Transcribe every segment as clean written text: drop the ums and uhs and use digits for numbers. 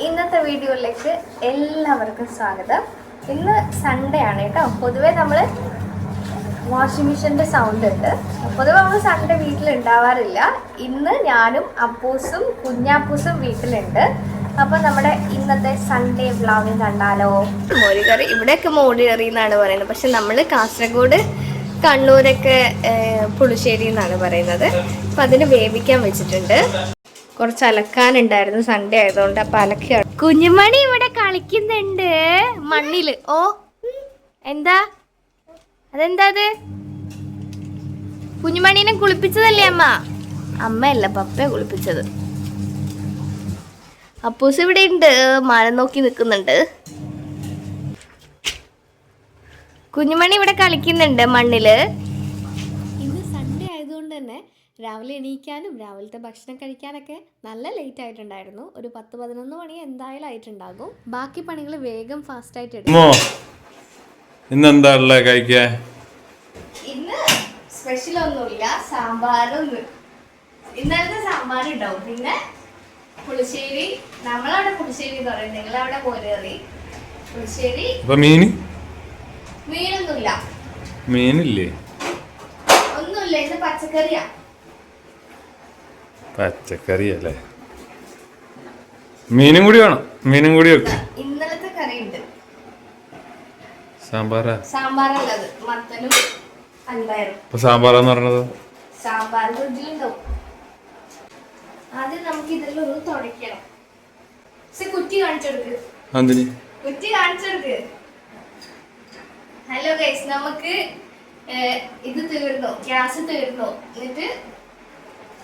ഇന്നത്തെ വീഡിയോയിലേക്ക് എല്ലാവർക്കും സ്വാഗതം. ഇന്ന് സൺഡേ ആണ് കേട്ടോ. പൊതുവേ നമ്മൾ വാഷിംഗ് മെഷീൻ്റെ സൗണ്ട് ഉണ്ട്. പൊതുവെ നമ്മൾ സൺഡേ വീട്ടിലുണ്ടാവാറില്ല. ഇന്ന് ഞാനും അപ്പൂസും കുഞ്ഞാപ്പൂസും വീട്ടിലുണ്ട്. അപ്പോൾ നമ്മുടെ ഇന്നത്തെ സൺഡേ വ്ളോഗിങ് കണ്ടാലോ? മോരുകറി, ഇവിടെയൊക്കെ മോരുകറി എന്നാണ് പറയുന്നത്. പക്ഷെ നമ്മൾ കാസർഗോഡ് കണ്ണൂരൊക്കെ പുളിശ്ശേരി എന്നാണ് പറയുന്നത്. അപ്പം അതിന് വേവിക്കാൻ വെച്ചിട്ടുണ്ട്. കുറച്ച് അലക്കാനുണ്ടായിരുന്നു, സൺഡേ ആയതുകൊണ്ട്. അപ്പം അലക്കിയാണ്. കുഞ്ഞുമണി ഇവിടെ കളിക്കുന്നുണ്ട് മണ്ണില്. ഓ എന്താ അതെന്താ അത്? കുഞ്ഞുമണീനെ കുളിപ്പിച്ചതല്ലേ അമ്മ? അമ്മയല്ല, പപ്പയെ കുളിപ്പിച്ചത്. അപ്പൂസ് ഇവിടെ ഉണ്ട്, മഴ നോക്കി നിൽക്കുന്നുണ്ട്. കുഞ്ഞുമണി ഇവിടെ കളിക്കുന്നുണ്ട് മണ്ണില്. ഇന്ന് സൺഡേ ആയതുകൊണ്ട് തന്നെ രാവിലെ എണീക്കാനും രാവിലത്തെ ഭക്ഷണം കഴിക്കാനൊക്കെ നല്ല ലേറ്റ് ആയിട്ടുണ്ടായിരുന്നു. ഒരു 10-11 മണി എന്തായാലും ആയിട്ടുണ്ടാകും. ബാക്കി പണികൾ വേഗം ഫാസ്റ്റ് ആയിട്ട് എടുക്കും. ഇന്നെന്താ ഉള്ളത് കഴിക്കാൻ? ഇന്ന് സ്പെഷ്യൽ ഒന്നുമില്ല, സാമ്പാറും ഇന്നലത്തെ സാമ്പാർ ഉണ്ടാവും. പിന്നെ പുളിശ്ശേരി, നമ്മളവിടെ പുളിശ്ശേരി എന്ന് പറയും, നിങ്ങളവിടെ മോരുകറി. പുളിശ്ശേരി. മീനൊന്നുമില്ല. മീനില്ലേ? ഒന്നുമില്ല, ഇന്ന് പച്ചക്കറിയാ. പച്ചക്കറിയല്ലേ? മീനും കൂടി വേണം. മീനും കൂടി വെക്കും. ഇന്നലത്തെ കറിയുണ്ട്. സാമ്പാറാ? സാമ്പാറല്ലത്, മത്തനും അൻപയറും. ഇപ്പൊ സാമ്പാറാന്ന് പറഞ്ഞത്? സാമ്പാർ ഫ്രിഡ്ജിലുണ്ടാവും. ആദ്യം നമുക്ക് ഇതെല്ലാം ഒന്ന് തുടയ്ക്കണം. കുറ്റി കാണിച്ചെടുക്ക്. കുറ്റി കാണിച്ചെടുക്ക്. ഹലോ ഗൈസ്, നമുക്ക് ഇത് തീർന്നു, ഗ്യാസ് തീർന്നു. എന്നിട്ട്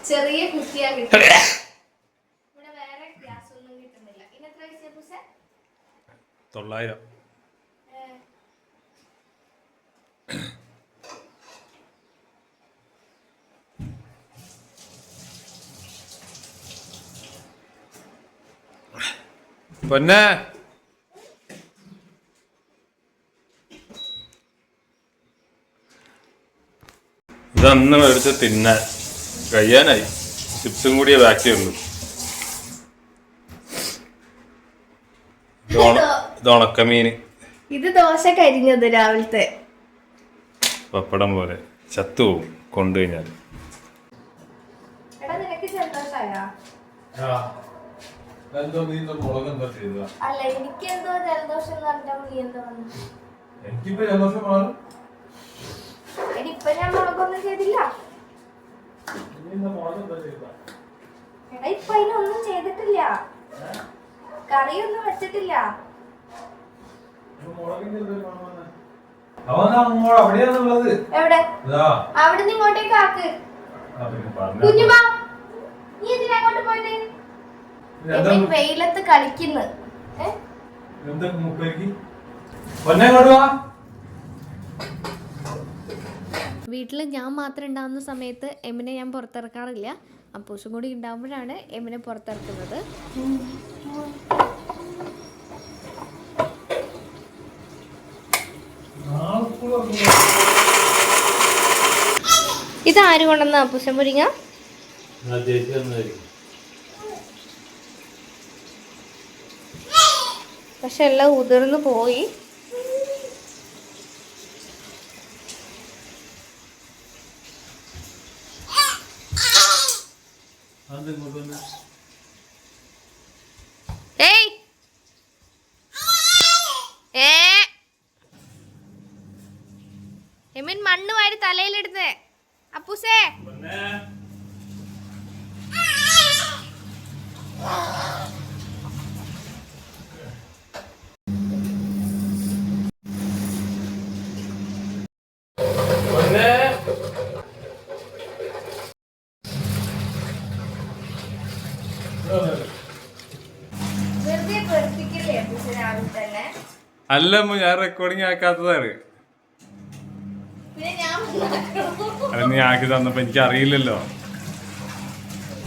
ചെറിയ കുറ്റിയാ കിട്ടും. ഇവിടെ വേറെ ഗ്യാസ് ഒന്നും കിട്ടുന്നില്ല. ഇന്ന് എത്ര പൈസ പൂസേ? 900. പൊന്നെ, ഇതന്ന് മേടിച്ച് തിന്നാൻ കഴിയാനായി. ചിപ്സും കൂടിയേ ബാക്കിയുള്ളൂ. ഇത് ഉണക്കമീന്. ഇത് ദോശ കരിഞ്ഞത് രാവിലത്തെ. പപ്പടം പോലെ ചത്തു പോവും കൊണ്ടു കഴിഞ്ഞാൽ. അല്ല, എനിക്ക് എന്തോ ജലദോഷം ഇപ്പൊ ഞാൻ മുളകൊന്നും ചെയ്തില്ല. എടാ, ഇപ്പൊ അതിനൊന്നും ചെയ്തിട്ടില്ല, കറിയൊന്നും വെച്ചിട്ടില്ല. എവിടെ? അവിടെ നിന്ന് ഇങ്ങോട്ടേക്ക് ആക്ക്. കുഞ്ഞുമാ, നീ എന്തിനാ അങ്ങോട്ട് പോയത്? വെയിലത്ത് കളിക്കുന്നു. വീട്ടിൽ ഞാൻ മാത്രം ഉണ്ടാകുന്ന സമയത്ത് എമ്മിനെ ഞാൻ പുറത്തിറക്കാറില്ല. അപ്പൂസും കൂടി ഉണ്ടാകുമ്പോഴാണ് എമ്മിനെ പുറത്തിറക്കുന്നത്. ഇതാര് കൊണ്ടെന്ന അപ്പൂസൻ മുരിങ്ങ? പക്ഷെ എല്ലാം ഉതിർന്നു പോയി. എമിൻ മണ്ണ് വാരി തലയിലെടുത്തേ. അപ്പൂസേ, അല്ല, ഞാൻ റെക്കോർഡിങ് ആക്കാത്തതാണ്. അല്ല, നീ ആക്കി തന്നപ്പോ എനിക്ക് അറിയില്ലല്ലോ.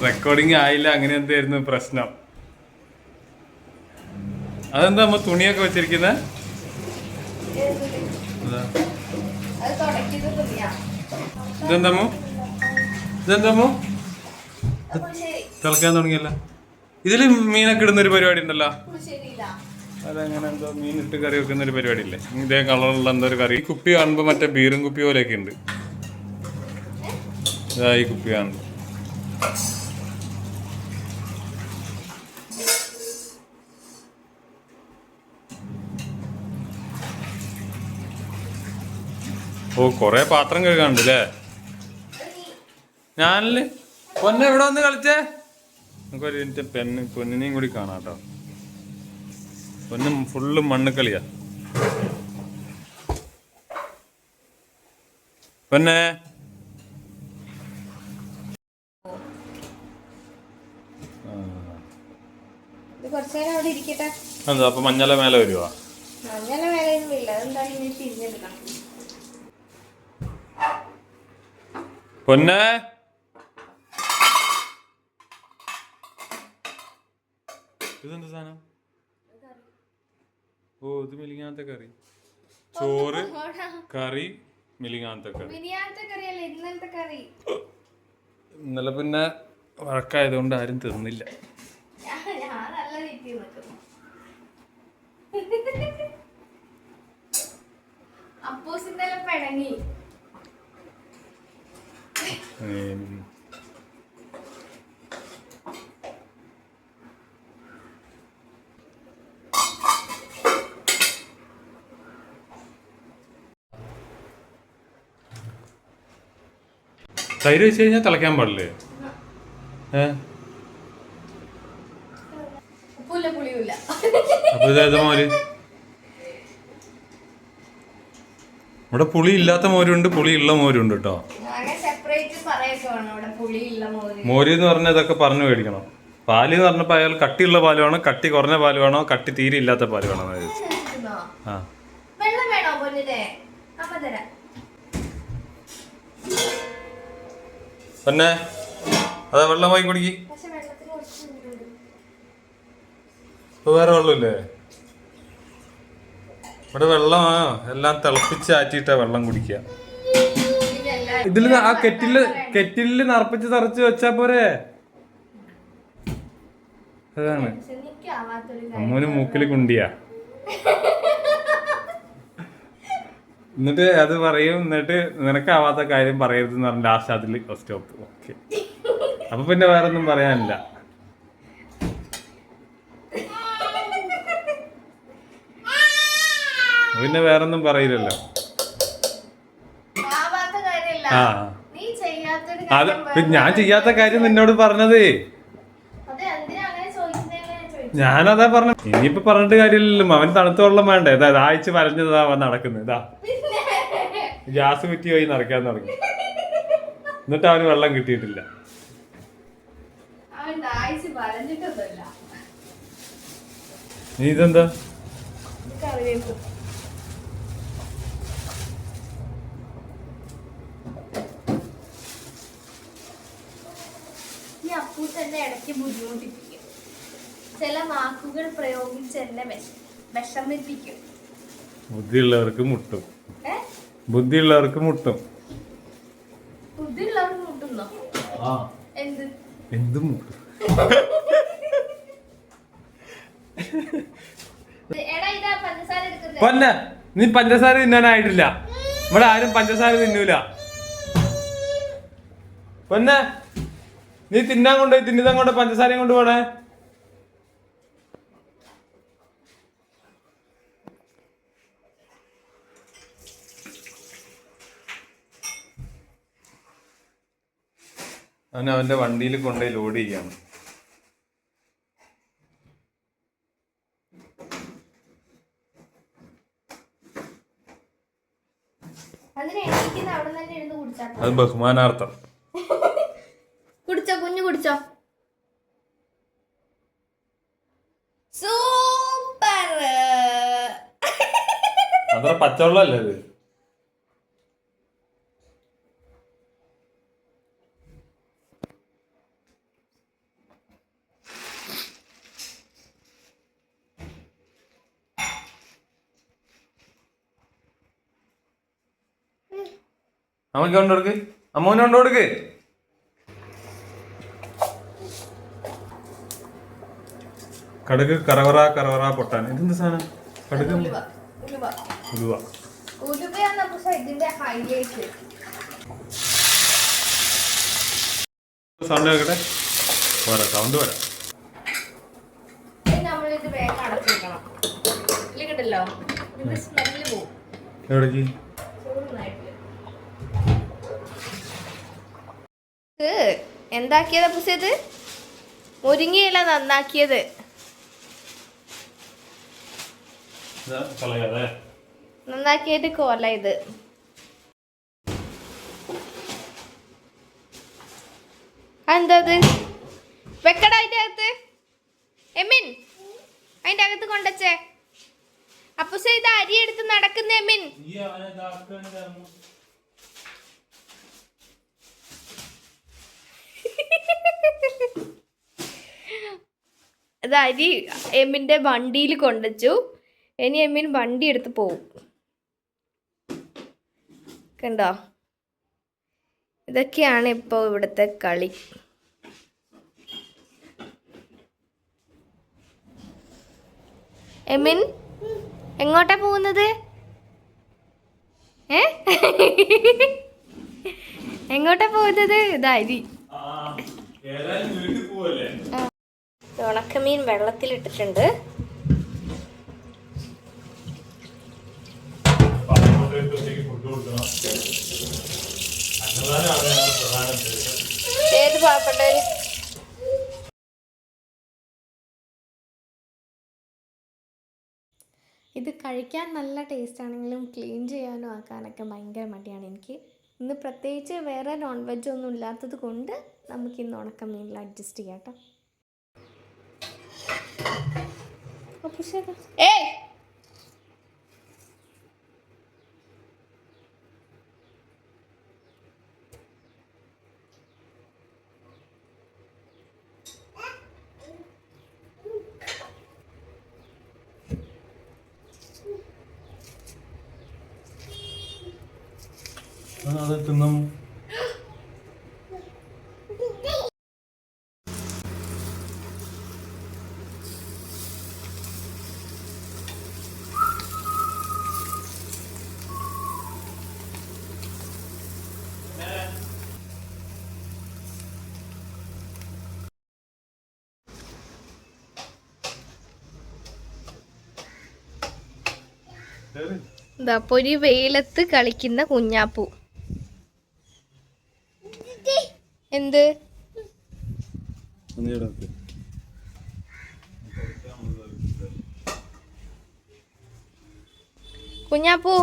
റെക്കോർഡിങ് ആയില്ല, അങ്ങനെ എന്തായിരുന്നു പ്രശ്നം? അതെന്താ അമ്മ തുണിയൊക്കെ വെച്ചിരിക്കുന്നേ? ഇതെന്താമോ? തിളക്കാൻ തുടങ്ങിയല്ല. ഇതില് മീനൊക്കെ ഇടുന്ന ഒരു പരിപാടി ഉണ്ടല്ലോ. പുളിശ്ശേരിയില്ല. അതങ്ങനെ എന്തോ മീനിട്ട് കറി വെക്കുന്ന ഒരു പരിപാടി ഇല്ലേ? ഇതേ കളറുള്ള എന്തോ ഒരു കറി. ഈ കുപ്പി കാണുമ്പോ മറ്റേ ബീറും കുപ്പി പോലെയൊക്കെ ഉണ്ട്. ഇതാ ഈ കുപ്പി കാണുമ്പോ. ഓ കൊറേ പാത്രം കഴുകാനുണ്ട് അല്ലേ? ഞാനല്ലേ പൊന്നെ ഇവിടെ വന്ന് കളിച്ചേ. നമുക്കൊരു മിനിറ്റ് പൊന്നിനെയും കൂടി കാണാം കേട്ടോ. പൊന്നും ഫുള്ള് മണ്ണ് കളിയാ. പൊന്നെ കുറച്ചേരം അവിടെ ഇരിക്കട്ടെ. എന്താ അപ്പൊ മഞ്ഞള മേലെ വരുവാ? മഞ്ഞള മേലെയൊന്നും ഇല്ല, അതെന്തായാലും ഇനി തിരിഞ്ഞെടുക്കണം. പൊന്നെ ഇതെന്താ സാധനം? ഓ ഇത് മിലിങ്ങാത്ത കറി. ചോറ് കറി മിലിങ്ങാത്ത കറി. ഇന്നലത്തെ കറി ഇന്നലെ പിന്നെ വഴക്കായതുകൊണ്ട് ആരും തിന്നില്ല. ഞാൻ നല്ല രീതിയിൽ നിൽക്കുന്നു. അപ്പൂസ് ഇന്നലെ പിണങ്ങി. തൈര് വെച്ച് കഴിഞ്ഞാൽ തിളയ്ക്കാൻ പാടില്ലേ? ഉപ്പുമില്ല പുളിയുമില്ല. അപ്പൊ ഇതേത് മോര്? ഇവിടെ പുളി ഇല്ലാത്ത മോരുണ്ട്, പുളി ഉള്ള മോരുണ്ട് കേട്ടോ. മോര് എന്ന് പറഞ്ഞാൽ ഇതൊക്കെ പറഞ്ഞു മേടിക്കണം. പാല് എന്ന് പറഞ്ഞപ്പോ അയാൾ കട്ടിയുള്ള പാല് വേണോ, കട്ടി കുറഞ്ഞ പാല് വേണോ, കട്ടി തീരെ ഇല്ലാത്ത പാല് വേണോ? ആ പിന്നെ അതാ വെള്ളം വാങ്ങി കുടിക്ക്. ഇപ്പൊ വേറെ വെള്ളമില്ലേ? ഇവിടെ വെള്ളം എല്ലാം തിളപ്പിച്ച് ആറ്റിയിട്ടാ വെള്ളം കുടിക്കുക. ഇതില് ആ കെറ്റില് നിറപ്പിച്ച് തറച്ച് വെച്ചാ പോരെ? അതാണ് അമ്മൂന് മൂക്കില് കുണ്ടിയാ. എന്നിട്ട് അത് പറയും, എന്നിട്ട് നിനക്കാവാത്ത കാര്യം പറയരുതെന്ന് പറഞ്ഞ ലാസ്റ്റ് അതില് സ്റ്റോപ്പ്. ഓക്കെ, അപ്പൊ പിന്നെ വേറെ ഒന്നും പറയാനില്ല. പിന്നെ വേറൊന്നും പറയില്ലല്ലോ. ആ അത് ഞാൻ ചെയ്യാത്ത കാര്യം നിന്നോട് പറഞ്ഞത്. ഞാനതാ പറഞ്ഞ. ഇനിയിപ്പോ പറഞ്ഞിട്ട് കാര്യമില്ലല്ലോ. അവൻ തണുത്ത വെള്ളം വേണ്ടേ? ദാഹിച്ച് വരഞ്ഞതാ നടക്കുന്നത്. ഇതാ ഗ്യാസ് കുറ്റി പോയി നടക്കാൻ തുടങ്ങി. എന്നിട്ട് അവന് വെള്ളം കിട്ടിയിട്ടില്ല. നീ ഇതെന്താ? എന്നെ ഇടയ്ക്ക് ബുദ്ധിമുട്ടിപ്പിക്കും. ചില വാക്കുകൾ പ്രയോഗിച്ച് എന്നെ വിഷമിപ്പിക്കും. ബുദ്ധിയുള്ളവർക്ക് മുട്ടും. ബുദ്ധിയുള്ളവർക്ക് മുട്ടും. ബുദ്ധിയുള്ളവർക്ക് മുട്ടുന്നോ? എന്ത് മുട്ടും? പൊന്നെ നീ പഞ്ചസാര തിന്നാനായിട്ടില്ല. ഇവിടെ ആരും പഞ്ചസാര തിന്നൂല. പൊന്നെ നീ തിന്നാൻ കൊണ്ടുപോയി തിന്നിതാൻ കൊണ്ട് പഞ്ചസാരയും കൊണ്ട് പോണേ. അവന്റെ വണ്ടിയിൽ കൊണ്ടുപോയി ലോഡ് ചെയ്യാണ്. അത് ബഹുമാനാർത്ഥം. കുടിച്ചോ കുഞ്ഞു, കുടിച്ചോ. സൂപ്പർ. അത്ര പച്ചവെള്ളല്ലേ ഇത്? അമ്മയ്ക്ക് കൊണ്ട് കൊടുക്ക്, അമ്മൂന് കൊണ്ട് കൊടുക്ക്. കടുക് കറവറ കറവറ പൊട്ടാൻ. ഇതെന്ത് സാധനം? കടുക് ഉലുവ. ഉലുവ. ഉലുവയാണ് പക്ഷെ ഇതിന്റെ ഹൈലൈറ്റ്. സൗണ്ട് കേൾക്കട്ടെ. വരാം, സൗണ്ട് വരാം. നമ്മളിത് വേഗം അടച്ചു വെക്കണം. ഇല്ലല്ലോ ഇത് സ്മെല്ല് പോകും. എവിടേക്ക്? എന്താക്കിയതാ പുസ? ഇത് മുരിങ്ങയില നന്നാക്കിയത്. നന്നാക്കിയിട്ട് കോല ഇത്. എന്താ വെക്കട അതിന്റെ അകത്ത്? എമിൻ അതിന്റെ അകത്ത് കൊണ്ടച്ചേ. അപ്പുസ ഇത് അരി എടുത്ത് നടക്കുന്ന എമിൻ. അത് അരി എമ്മിന്റെ വണ്ടിയിൽ കൊണ്ടുവച്ചു. ഇനി എമ്മിൻ വണ്ടി എടുത്ത് പോവും. കണ്ടോ? ഇതൊക്കെയാണ് ഇപ്പോൾ ഇവിടുത്തെ കളി. എമിൻ എങ്ങോട്ടാ പോകുന്നത്? എങ്ങോട്ടാ പോകുന്നത്? ഇത് അരി. ഉണക്കമീൻ വെള്ളത്തിലിട്ടിട്ടുണ്ട്. ഏത് പാവപ്പെട്ടവര്? ഇത് കഴിക്കാൻ നല്ല ടേസ്റ്റ് ആണെങ്കിലും ക്ലീൻ ചെയ്യാനും ആക്കാനൊക്കെ ഭയങ്കര മടിയാണ് എനിക്ക്. ഇന്ന് പ്രത്യേകിച്ച് വേറെ നോൺ വെജ് ഒന്നും ഇല്ലാത്തത് കൊണ്ട് നമുക്കിന്ന് ഉണക്കമീനിൽ അഡ്ജസ്റ്റ് ചെയ്യാം കേട്ടോ. ഏയ് അത് തിന്നും. പൊരി വെയിലത്ത് കളിക്കുന്ന കുഞ്ഞാപ്പൂ. എന്ത് കുഞ്ഞാപ്പൂ?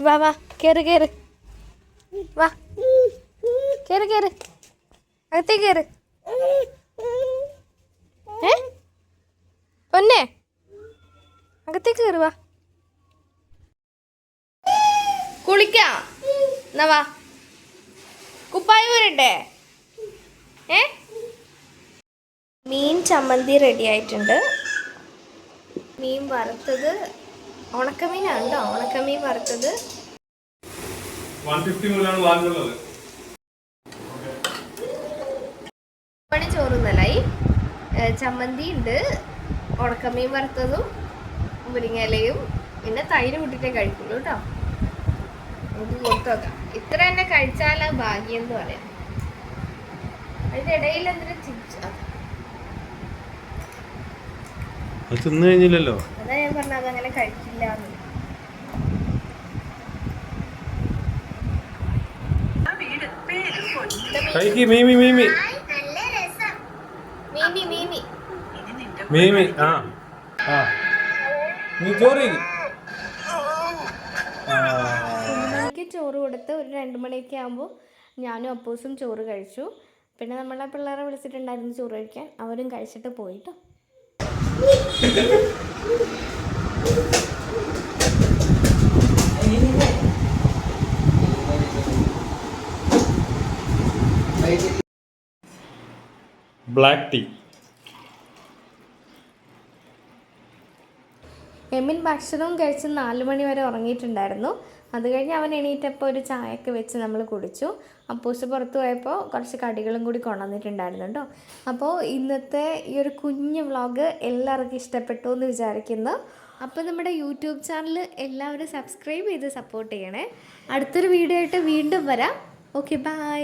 വാ വാ കേറ് കേറ്. വാ കേറ് കേറ്. അകത്തേക്ക് കേറ്. പൊന്നെ അകത്തേക്ക് കയറി. വാ കുളിക്കാം. എന്നാ വാ. കുപ്പായി വരട്ടെ? മീൻ ചമ്മന്തി റെഡി ആയിട്ടുണ്ട്. മീൻ വറുത്തത് ഉണക്കമീനാണ് കേട്ടോ. ഉണക്കമീൻ വറുത്തത് 150 പണി. ചോറുന്നലായി. ചമ്മന്തി ഉണ്ട്, ഉണക്കമീൻ വറുത്തതും മുരിങ്ങയിലയും പിന്നെ തൈര് കൂട്ടിട്ടേ കഴിക്കുള്ളൂ കേട്ടോ. നമുക്ക് കൊടുത്തു നോക്കാം. ഇത്ര തന്നെ കഴിച്ചാലാ ഭാഗ്യം എന്ന് പറയാം. അതിന്റെ ഇടയിൽ എന്തിനാ തിന്നു കഴിഞ്ഞില്ലല്ലോ. അതാ ഞാൻ പറഞ്ഞത് അതങ്ങനെ കഴിക്കില്ല. ചോറ് കൊടുത്ത് ഒരു 2 മണിയൊക്കെ ആകുമ്പോൾ ഞാനും അപ്പൂസും ചോറ് കഴിച്ചു. പിന്നെ നമ്മളെ പിള്ളേരെ വിളിച്ചിട്ടുണ്ടായിരുന്നു ചോറ് കഴിക്കാൻ. അവരും കഴിച്ചിട്ട് പോയിട്ടോ. Black tea. എമിൻ ഭക്ഷണവും കഴിച്ച് 4 മണി വരെ ഉറങ്ങിയിട്ടുണ്ടായിരുന്നു. അത് കഴിഞ്ഞ് അവൻ എണീറ്റപ്പോൾ ഒരു ചായയൊക്കെ വെച്ച് നമ്മൾ കുടിച്ചു. അപ്പൂസ് പുറത്ത് പോയപ്പോൾ കുറച്ച് കടികളും കൂടി കൊണ്ടുവന്നിട്ടുണ്ടായിരുന്നു കേട്ടോ. അപ്പോൾ ഇന്നത്തെ ഈ ഒരു കുഞ്ഞു വ്ളോഗ് എല്ലാവർക്കും ഇഷ്ടപ്പെട്ടു എന്ന് വിചാരിക്കുന്നു. അപ്പോൾ നമ്മുടെ യൂട്യൂബ് ചാനൽ എല്ലാവരും സബ്സ്ക്രൈബ് ചെയ്ത് സപ്പോർട്ട് ചെയ്യണേ. അടുത്തൊരു വീഡിയോ ആയിട്ട് വീണ്ടും വരാം. Okay, by.